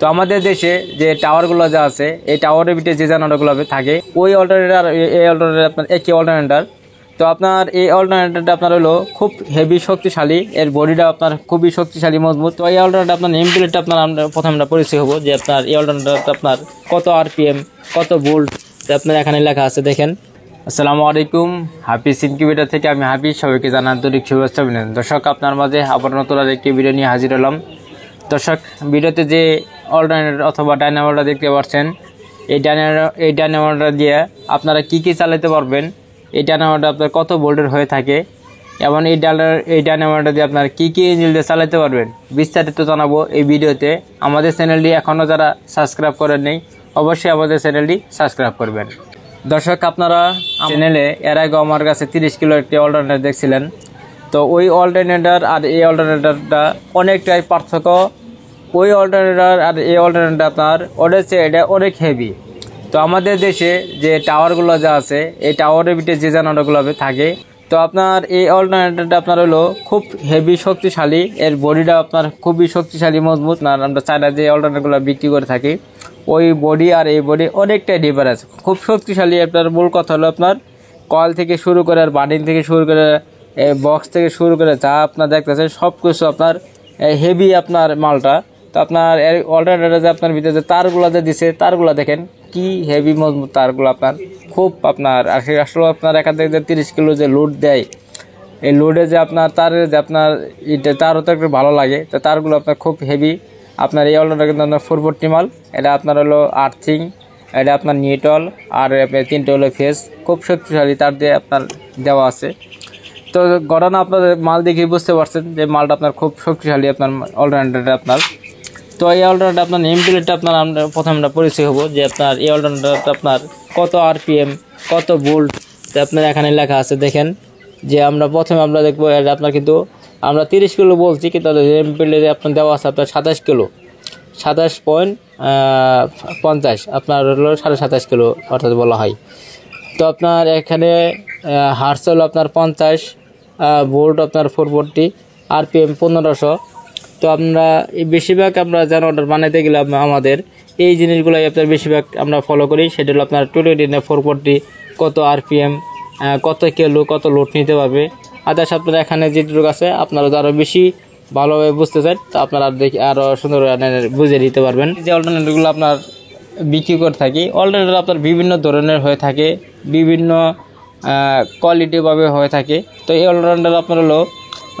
তো আমাদের দেশে যে টাওয়ারগুলো যা আছে এই টাওয়ারের ভিতরে যে জেনারেটরগুলো থাকে ওই অল্টারনেটার এই অল্টারনেটার আপনার একই অল্টারনেটার। তো আপনার এই অল্টারনেটারটা আপনার হলো খুব হেভি শক্তিশালী, এর বডিটা আপনার খুবই শক্তিশালী মজবুত। তো এই অল্টারনেটার আপনার নেম প্লেটটা আপনার প্রথমে আমরা পরিচয় হবো যে আপনার এই অল্টারনেটারটা আপনার কত আরপিএম কত ভোল্ট আপনার এখানে লেখা আছে দেখেন। আসসালামু আলাইকুম, হাফিজ ইনকিউবেটর থেকে আমি হাফিজ, সবাইকে জানাই আন্তরিক শুভেচ্ছা অভিনন্দন। দর্শক, আপনার মাঝে আবার নতুন একটি ভিডিও নিয়ে হাজির হলাম। দর্শক, ভিডিওতে যে অল্টারনেটর অথবা ডাইনামোটা দেখতে পাচ্ছেন, এই ডাইনামোটা দিয়ে আপনারা কি চালাতে পারবেন, এই ডাইনামোটা আপনার কত ভোল্টের হয়ে থাকে এবং এই ডাইনামোটা দিয়ে আপনার কি ইঞ্জিন দিয়ে চালাতে পারবেন বিস্তারিত জানাবো এই ভিডিওতে। আমাদের চ্যানেলটি এখনও যারা সাবস্ক্রাইব করেন নেই, অবশ্যই আমাদের চ্যানেলটি সাবস্ক্রাইব করবেন। দর্শক, আপনারা চ্যানেলে এর আগে আমার কাছে 30 কিলো একটি অল্টারনেটর দেখছিলেন। তো ওই অল্টারনেটর আর এই অল্টারনেটরটা অনেকটাই পার্থক্য। ওই অল্টারনেটর আর এই অল্টারনেটর আপনার ওদের চেয়ে এটা অনেক হেভি। তো আমাদের দেশে যে টাওয়ারগুলো যা আছে এই টাওয়ারের ভিতরে যে জেনারেটরগুলো থাকে, তো আপনার এই অল্টারনেটরটা আপনার হলো খুব হেভি শক্তিশালী, এর বডিটা আপনার খুবই শক্তিশালী মজবুত। না, আমরা চায়না যে অল্টারনেটরগুলো বিক্রি করে থাকি ওই বডি আর এই বডি অনেকটাই ডিফারেন্স, খুব শক্তিশালী। আপনার মূল কথা হলো আপনার কয়েল থেকে শুরু করে আর বার্ডিং থেকে শুরু করে বক্স থেকে শুরু করে যা আপনার দেখতেছেন সব কিছু আপনার হেভি আপনার মালটা। তো আপনার অল্টারনেটর যে আপনার ভিতরে যে তারগুলো যে দিছে তারগুলো দেখেন কি হেভি মজবুত তারগুলো, আপনার খুব আপনার আসলে আপনার এখান থেকে যে 30 কিলো যে লোড দেয়, এই লোডে যে আপনার তারের যে আপনার তারও তো একটু ভালো লাগে। তো তারগুলো আপনার খুব হেভি। আপনার এই অল্টারনেটর কিন্তু আপনার 440 মাল, এটা আপনার হলো আর্থিং, এটা আপনার নিউট্রাল আর 3টে হলো ফেস, খুব শক্তিশালী তার দিয়ে আপনার দেওয়া আছে। তো ঘটনা আপনাদের মাল দেখে বুঝতে পারছেন যে মালটা আপনার খুব শক্তিশালী আপনার অল্টারনেটরটা আপনার। তো এই অল্টারনেটর আপনার নেম প্লেটটা আপনার আমরা প্রথমে পরিচয় হবো যে আপনার এই অল্টারনেটরটা আপনার কত আরপিএম কত ভোল্ট আপনার এখানে লেখা আছে দেখেন। যে আমরা প্রথমে আমরা দেখবো আপনার কিন্তু আমরা 30 কিলো বলছি, কিন্তু নেম প্লেটে আপনার দেওয়া আছে আপনার 27 কিলো, 27.50 আপনার হলো 27.5 কিলো অর্থাৎ বলা হয়। তো আপনার এখানে হার্স হলো আপনার 50 ভোল্ট আপনার 440 আরপিএম 1500। তো আমরা এই বেশিরভাগ আমরা জেনারেটর বানাইতে গেলে আমাদের এই জিনিসগুলোই আপনার বেশিরভাগ আমরা ফলো করি। সেটা হলো আপনার 220 440 কত আরপিএম কত কিলো কত লোড নিতে পারবে। আদার্স আপনার এখানে যেটুকু আছে আপনারা আরও বেশি ভালোভাবে বুঝতে চান তো আপনারা দেখি আরও সুন্দর বুঝে নিতে পারবেন। যে অল্টারনেটরগুলো আপনার বিক্রি করে থাকি, অল্টারনেটর আপনার বিভিন্ন ধরনের হয়ে থাকে, বিভিন্ন কোয়ালিটিভাবে হয়ে থাকে। তো এই অল্টারনেটর আপনার হলো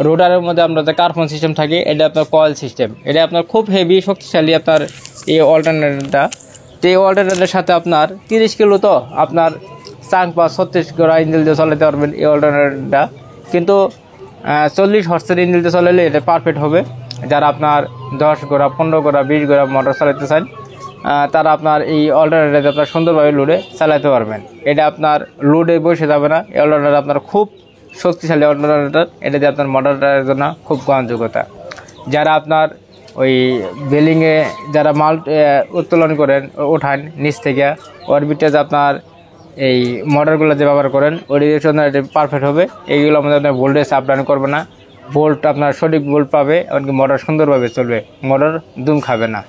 রোটারের মধ্যে আপনার যে কার্বন সিস্টেম থাকে, এটা আপনার কয়েল সিস্টেম, এটা আপনার খুব হেভি শক্তিশালী আপনার এই অল্টারনেটরটা। তো এই অল্টারনেটরের সাথে আপনার 30 কিলো তো আপনার 36 গোড়া ইঞ্জিন দিয়ে চালাতে পারবেন এই অল্টারনেটরটা। কিন্তু 40 হর্সের ইঞ্জিন দিয়ে চালালে এটা পারফেক্ট হবে। যারা আপনার 10 গোড়া 15 গোড়া 20 গোড়া মোটর চালাতে চান তারা আপনার এই অল্টারনেটর আপনার সুন্দরভাবে লোডে চালাতে পারবেন। এটা আপনার লোডে বসে যাবে না। এই অল্টারনেটর আপনার খুব শক্তিশালী অল্টারনেটর, এটা দিয়ে আপনার মোটরের জন্য খুব গ্রহণযোগ্যতা। যারা আপনার ওই বেলিংয়ে যারা মাল উত্তোলন করেন ওঠান নিচ থেকে অরবিটে আপনার এই মোটরগুলো যে ব্যবহার করেন ওই জন্য এটা পারফেক্ট হবে। এইগুলো আমাদের আপনার ভোল্টেজ আপ ডাউন করবে না, ভোল্ট আপনার সঠিক ভোল্ট পাবে, এমনকি মোটর সুন্দরভাবে চলবে, মোটর দুম খাবে না।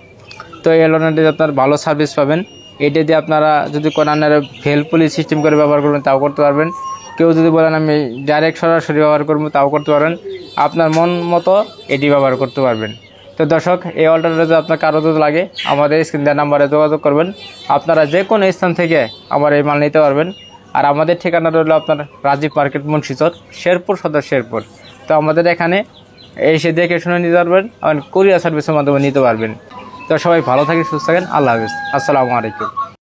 তো এই অল্টারনেটরে আপনার ভালো সার্ভিস পাবেন। এটা দিয়ে আপনারা যদি কোনো ফেল পুলি সিস্টেম করে ব্যবহার করবেন তাও করতে পারবেন। কেউ যদি বলেন আমি ডাইরেক্ট সরাসরি ব্যবহার করবো তাও করতে পারেন, আপনার মন মতো এটি ব্যবহার করতে পারবেন। তো দর্শক, এই অল্টারনেটর আপনার কারো যদি লাগে আমাদের স্ক্রিন দেওয়া নাম্বারে যোগাযোগ করবেন। আপনারা যে কোনো স্থান থেকে আমার এই মাল নিতে পারবেন। আর আমাদের ঠিকানা রইল আপনার রাজীব মার্কেট মুন্সিচর, শেরপুর সদর শেরপুর। তো আমাদের এখানে এসে দেখে শুনে নিতে পারবেন, আর কুরিয়ার সার্ভিসের মাধ্যমে নিতে পারবেন। তো সবাই ভালো থাকেন, সুস্থ থাকেন, আল্লাহ হাফিজ, আসসালামু আলাইকুম।